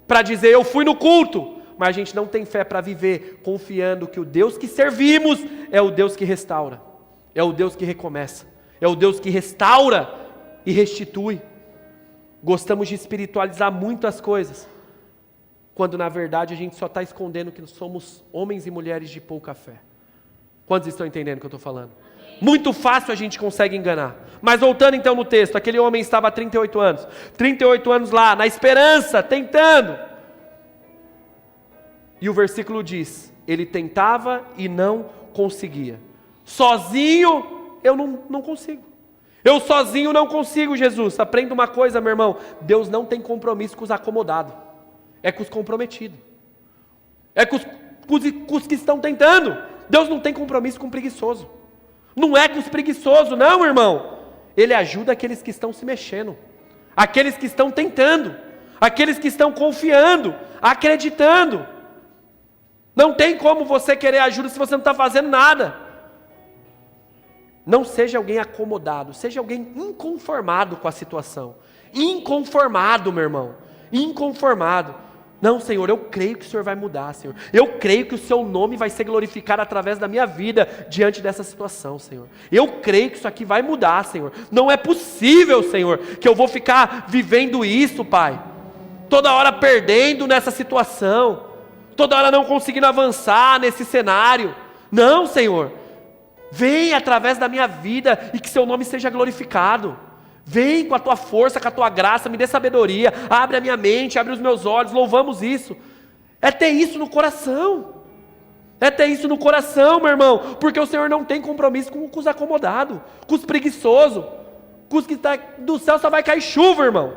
para dizer eu fui no culto, mas a gente não tem fé para viver confiando que o Deus que servimos é o Deus que restaura, é o Deus que recomeça, é o Deus que restaura e restitui. Gostamos de espiritualizar muito as coisas, quando na verdade a gente só está escondendo que somos homens e mulheres de pouca fé. Quantos estão entendendo o que eu estou falando? Muito fácil a gente consegue enganar. Mas voltando então no texto, aquele homem estava há 38 anos. 38 anos lá, na esperança, tentando. E o versículo diz: ele tentava e não conseguia. Sozinho eu não consigo. Eu sozinho não consigo, Jesus. Aprenda uma coisa, meu irmão: Deus não tem compromisso com os acomodados. É com os comprometidos. É com os que estão tentando. Deus não tem compromisso com o preguiçoso. Não é com os preguiçosos, não, irmão. Ele ajuda aqueles que estão se mexendo, aqueles que estão tentando, aqueles que estão confiando, acreditando. Não tem como você querer ajuda se você não está fazendo nada. Não seja alguém acomodado, seja alguém inconformado com a situação. Inconformado, meu irmão, inconformado. Não, Senhor, eu creio que o Senhor vai mudar, Senhor. Eu creio que o Seu nome vai ser glorificado através da minha vida diante dessa situação, Senhor. Eu creio que isso aqui vai mudar, Senhor. Não é possível, Senhor, que eu vou ficar vivendo isso, Pai. toda hora perdendo nessa situação, toda hora não conseguindo avançar nesse cenário. Não, Senhor, vem através da minha vida e que seu nome seja glorificado. Vem com a tua força, com a tua graça, me dê sabedoria, abre a minha mente, abre os meus olhos, louvamos isso. É ter isso no coração. É ter isso no coração, meu irmão, porque o Senhor não tem compromisso com os acomodados, com os preguiçosos, com os que tá, do céu só vai cair chuva, irmão.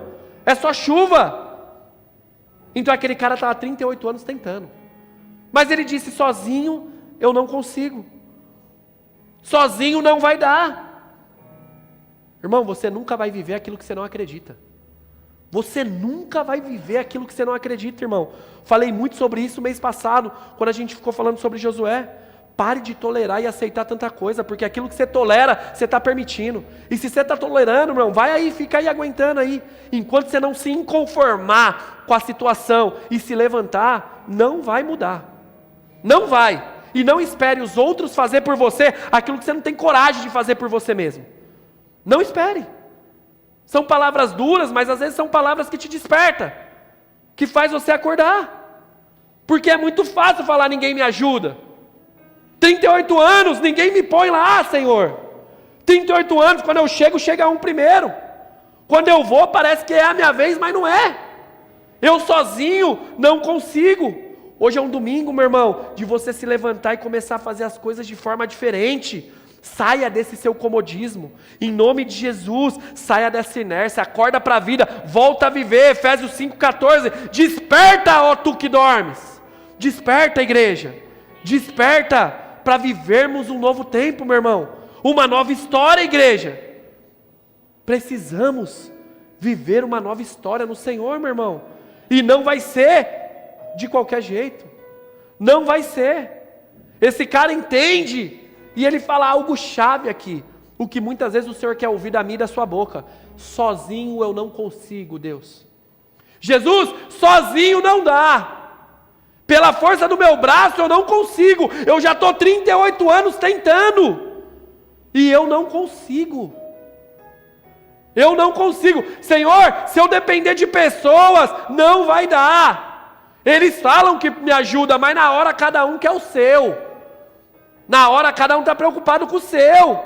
É só chuva. Então aquele cara está há 38 anos tentando. Mas ele disse, sozinho eu não consigo. Sozinho não vai dar. Irmão, você nunca vai viver aquilo que você não acredita. Você nunca vai viver aquilo que você não acredita, irmão. Falei muito sobre isso mês passado, quando a gente ficou falando sobre Josué. Pare de tolerar e aceitar tanta coisa, porque aquilo que você tolera, você está permitindo. E se você está tolerando, irmão, vai aí, fica aí aguentando aí. Enquanto você não se inconformar com a situação e se levantar, não vai mudar. Não vai. E não espere os outros fazer por você aquilo que você não tem coragem de fazer por você mesmo. Não espere. São palavras duras, mas às vezes são palavras que te despertam, que faz você acordar. Porque é muito fácil falar, ninguém me ajuda. 38 anos, ninguém me põe lá, Senhor. 38 anos, quando eu chego, chega um primeiro. Quando eu vou, parece que é a minha vez, mas não é. Eu sozinho não consigo. Hoje é um domingo, meu irmão, de você se levantar e começar a fazer as coisas de forma diferente. Saia desse seu comodismo, em nome de Jesus, saia dessa inércia, acorda para a vida, volta a viver, Efésios 5,14, desperta, ó tu que dormes, desperta, igreja, desperta, para vivermos um novo tempo, meu irmão, uma nova história, igreja, precisamos viver uma nova história no Senhor, meu irmão, e não vai ser de qualquer jeito, não vai ser, esse cara entende. E ele fala algo chave aqui, o que muitas vezes o Senhor quer ouvir da minha e da sua boca. Sozinho eu não consigo, Deus. Jesus, sozinho não dá. Pela força do meu braço eu não consigo. Eu já estou 38 anos tentando. E eu não consigo. Eu não consigo. Senhor, se eu depender de pessoas, não vai dar. Eles falam que me ajuda, mas na hora cada um quer o seu. Na hora cada um está preocupado com o seu.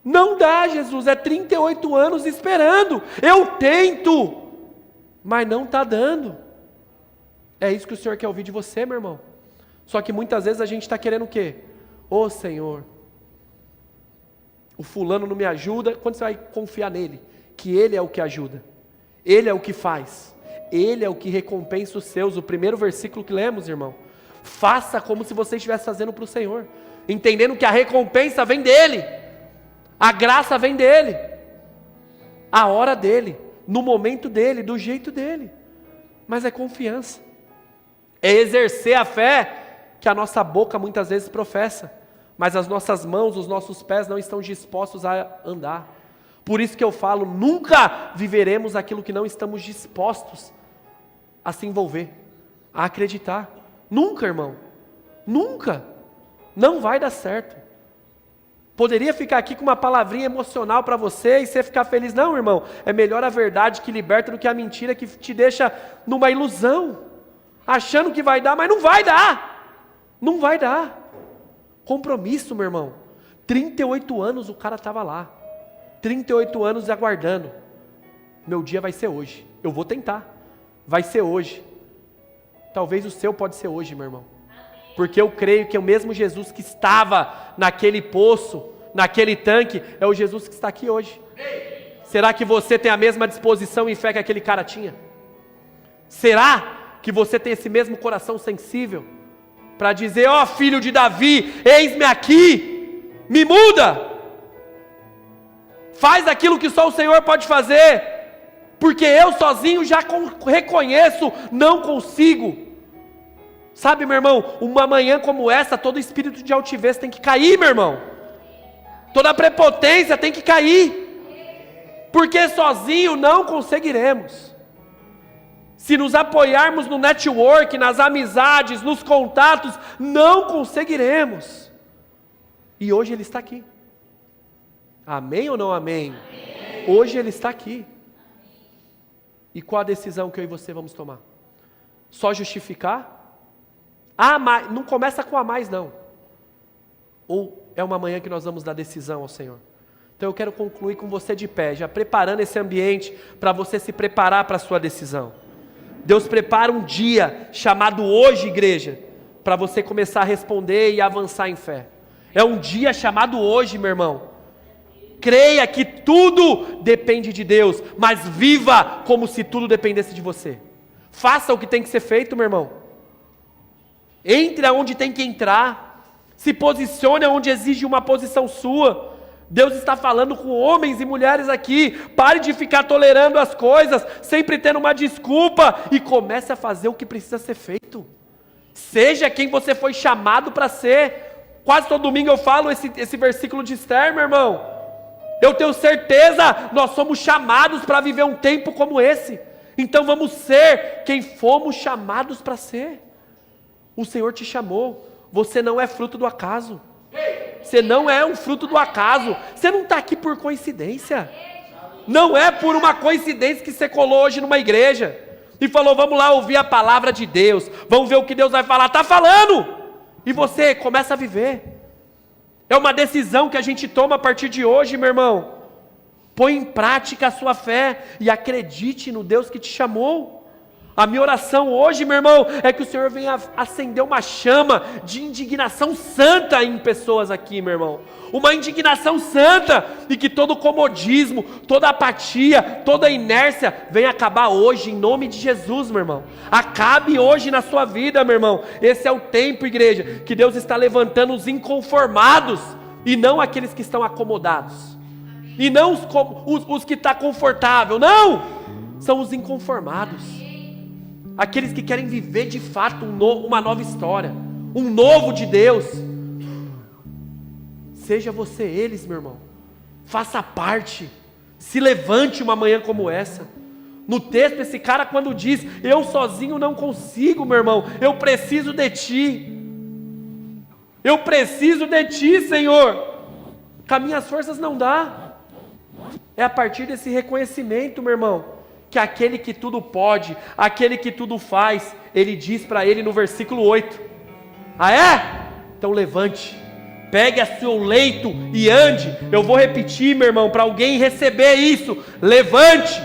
Não dá, Jesus, é 38 anos esperando. Eu tento, mas não está dando. É isso que o Senhor quer ouvir de você, meu irmão. Só que muitas vezes a gente está querendo o quê? Ô Senhor, o fulano não me ajuda. Quando você vai confiar nele? Que ele é o que ajuda. Ele é o que faz. Ele é o que recompensa os seus. O primeiro versículo que lemos, irmão. Faça como se você estivesse fazendo para o Senhor, entendendo que a recompensa vem dEle, a graça vem dEle, a hora dEle, no momento dEle, do jeito dEle, mas é confiança, é exercer a fé que a nossa boca muitas vezes professa, mas as nossas mãos, os nossos pés não estão dispostos a andar. Por isso que eu falo, nunca viveremos aquilo que não estamos dispostos a se envolver, a acreditar. Nunca, irmão, nunca, não vai dar certo. Poderia ficar aqui com uma palavrinha emocional para você e você ficar feliz. Não, irmão, é melhor a verdade que liberta do que a mentira que te deixa numa ilusão, achando que vai dar, mas não vai dar, não vai dar. Compromisso, meu irmão, 38 anos o cara estava lá, 38 anos aguardando, meu dia vai ser hoje, eu vou tentar, vai ser hoje. Talvez o seu pode ser hoje, meu irmão. Porque eu creio que o mesmo Jesus que estava naquele poço, naquele tanque, é o Jesus que está aqui hoje. Será que você tem a mesma disposição e fé que aquele cara tinha? Será que você tem esse mesmo coração sensível para dizer, ó filho de Davi, eis-me aqui, me muda, faz aquilo que só o Senhor pode fazer, porque eu sozinho já reconheço, não consigo. Sabe, meu irmão, uma manhã como essa, todo espírito de altivez tem que cair, meu irmão. Toda prepotência tem que cair, porque sozinho não conseguiremos. Se nos apoiarmos no network, nas amizades, nos contatos, não conseguiremos. E hoje Ele está aqui. Amém ou não amém? Amém. Hoje Ele está aqui. E qual a decisão que eu e você vamos tomar? Só justificar? Ah, mas não começa com a mais não. Ou é uma manhã que nós vamos dar decisão ao Senhor? Então eu quero concluir com você de pé, já preparando esse ambiente para você se preparar para a sua decisão. Deus prepara um dia chamado hoje, igreja, para você começar a responder e avançar em fé. É um dia chamado hoje, meu irmão. Creia que tudo depende de Deus, mas viva como se tudo dependesse de você. Faça o que tem que ser feito, meu irmão. Entre aonde tem que entrar. Se posicione onde exige uma posição sua. Deus está falando com homens e mulheres aqui. Pare de ficar tolerando as coisas, sempre tendo uma desculpa, e comece a fazer o que precisa ser feito. Seja quem você foi chamado para ser. Quase todo domingo eu falo esse versículo de Esther, meu irmão. Eu tenho certeza, nós somos chamados para viver um tempo como esse. Então vamos ser quem fomos chamados para ser. O Senhor te chamou. Você não é fruto do acaso. Você não é um fruto do acaso. Você não está aqui por coincidência. Não é por uma coincidência que você colou hoje numa igreja e falou, vamos lá ouvir a palavra de Deus, vamos ver o que Deus vai falar. Está falando! E você começa a viver. É uma decisão que a gente toma a partir de hoje, meu irmão. Põe em prática a sua fé e acredite no Deus que te chamou. A minha oração hoje, meu irmão, é que o Senhor venha acender uma chama de indignação santa em pessoas aqui, meu irmão. Uma indignação santa, e que todo comodismo, toda apatia, toda inércia venha acabar hoje, em nome de Jesus, meu irmão. Acabe hoje na sua vida, meu irmão. Esse é o tempo, igreja, que Deus está levantando os inconformados, e não aqueles que estão acomodados. E não os que estão confortáveis, não! São os inconformados. Aqueles que querem viver de fato uma nova história, um novo de Deus. Seja você eles, meu irmão. Faça parte. Se levante uma manhã como essa. No texto, esse cara quando diz, eu sozinho não consigo, meu irmão, eu preciso de Ti. Eu preciso de Ti, Senhor. Com as minhas forças não dá. É a partir desse reconhecimento, meu irmão, que aquele que tudo pode, aquele que tudo faz, ele diz para ele no versículo 8, ah é? Então levante, pegue a seu leito e ande. Eu vou repetir, meu irmão, para alguém receber isso. Levante,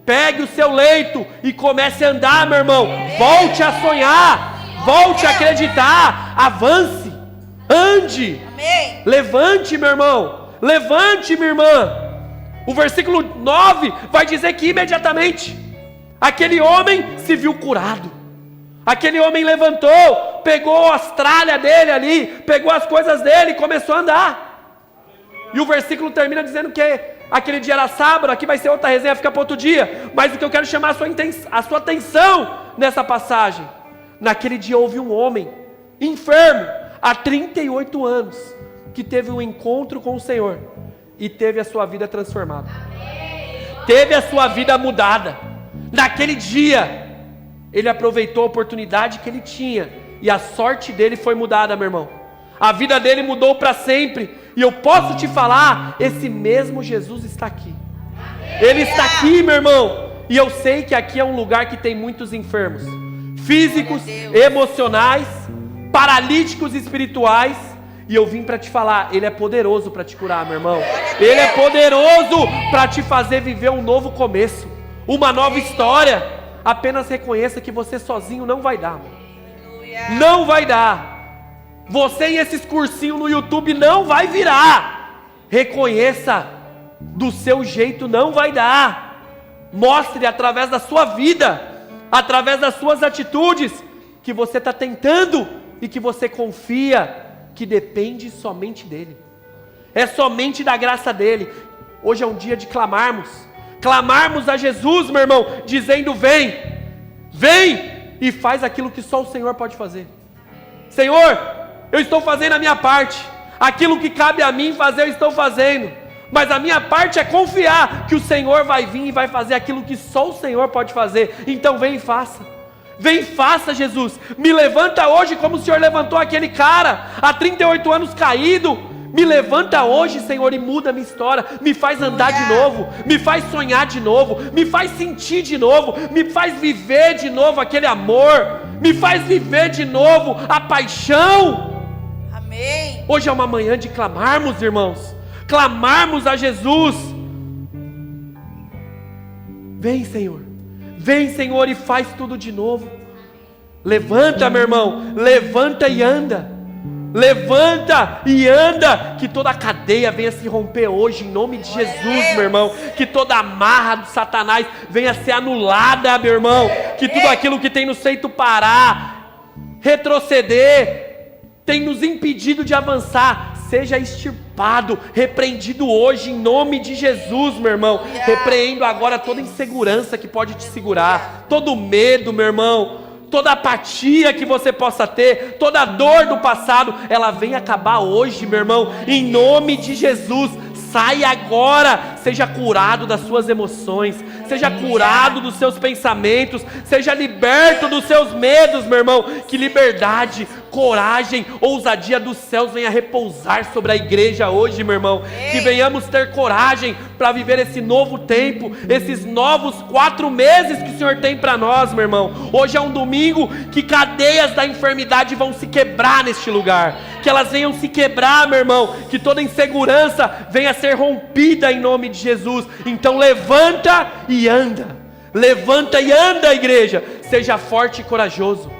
pegue o seu leito e comece a andar, meu irmão. Volte a sonhar, volte a acreditar, avance, ande. Levante, meu irmão, levante, minha irmã. O versículo 9 vai dizer que imediatamente aquele homem se viu curado. Aquele homem levantou, pegou as tralhas dele ali, pegou as coisas dele e começou a andar. E o versículo termina dizendo que aquele dia era sábado. Aqui vai ser outra resenha, fica para outro dia. Mas o que eu quero chamar a sua atenção nessa passagem, naquele dia houve um homem enfermo há 38 anos, que teve um encontro com o Senhor e teve a sua vida transformada. Teve a sua vida mudada. Naquele dia, ele aproveitou a oportunidade que ele tinha, e a sorte dele foi mudada, meu irmão. A vida dele mudou para sempre. E eu posso te falar, esse mesmo Jesus está aqui. Ele está aqui, meu irmão. E eu sei que aqui é um lugar que tem muitos enfermos, físicos, emocionais, paralíticos espirituais. E eu vim para te falar, Ele é poderoso para te curar, meu irmão. Ele é poderoso para te fazer viver um novo começo, uma nova história. Apenas reconheça que você sozinho não vai dar. Não vai dar. Você e esses cursinhos no YouTube não vai virar. Reconheça, do seu jeito não vai dar. Mostre através da sua vida, através das suas atitudes, que você está tentando e que você confia, que depende somente dEle. É somente da graça dEle. Hoje é um dia de clamarmos a Jesus, meu irmão, dizendo, vem e faz aquilo que só o Senhor pode fazer. Senhor, eu estou fazendo a minha parte, aquilo que cabe a mim fazer eu estou fazendo, mas a minha parte é confiar que o Senhor vai vir e vai fazer aquilo que só o Senhor pode fazer. Então vem e faça. Vem, faça, Jesus. Me levanta hoje como o Senhor levantou aquele cara há 38 anos caído. Me levanta hoje, Senhor, e muda a minha história. Me faz andar de novo, me faz sonhar de novo, me faz sentir de novo, me faz viver de novo aquele amor, me faz viver de novo a paixão. Amém. Hoje é uma manhã de clamarmos, irmãos, clamarmos a Jesus. Vem, Senhor, e faz tudo de novo. Levanta, meu irmão, levanta e anda. Levanta e anda, que toda a cadeia venha se romper hoje, em nome de Jesus, meu irmão. Que toda amarra do Satanás venha ser anulada, meu irmão. Que tudo aquilo que tem nos feito parar, retroceder, tem nos impedido de avançar, seja extirpado, repreendido hoje, em nome de Jesus, meu irmão. Repreendo agora toda insegurança que pode te segurar, todo medo, meu irmão. Toda apatia que você possa ter, toda dor do passado, ela vem acabar hoje, meu irmão, em nome de Jesus. Sai agora, seja curado das suas emoções, seja curado dos seus pensamentos, seja liberto dos seus medos, meu irmão. Que liberdade, coragem, ousadia dos céus venha repousar sobre a igreja hoje, meu irmão. Que venhamos ter coragem para viver esse novo tempo, esses novos 4 meses que o Senhor tem para nós, meu irmão. Hoje é um domingo que cadeias da enfermidade vão se quebrar neste lugar, que elas venham se quebrar, meu irmão, que toda insegurança venha ser rompida em nome de Jesus. Então levanta e anda, igreja. Seja forte e corajoso,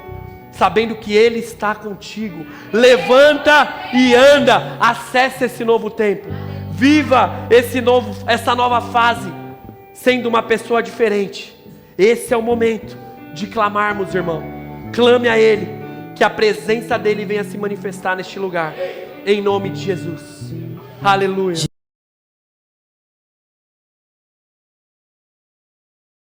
sabendo que Ele está contigo. Levanta e anda, acesse esse novo tempo, viva essa nova fase, sendo uma pessoa diferente. Esse é o momento de clamarmos, irmão. Clame a Ele, que a presença dEle venha se manifestar neste lugar, em nome de Jesus. Aleluia.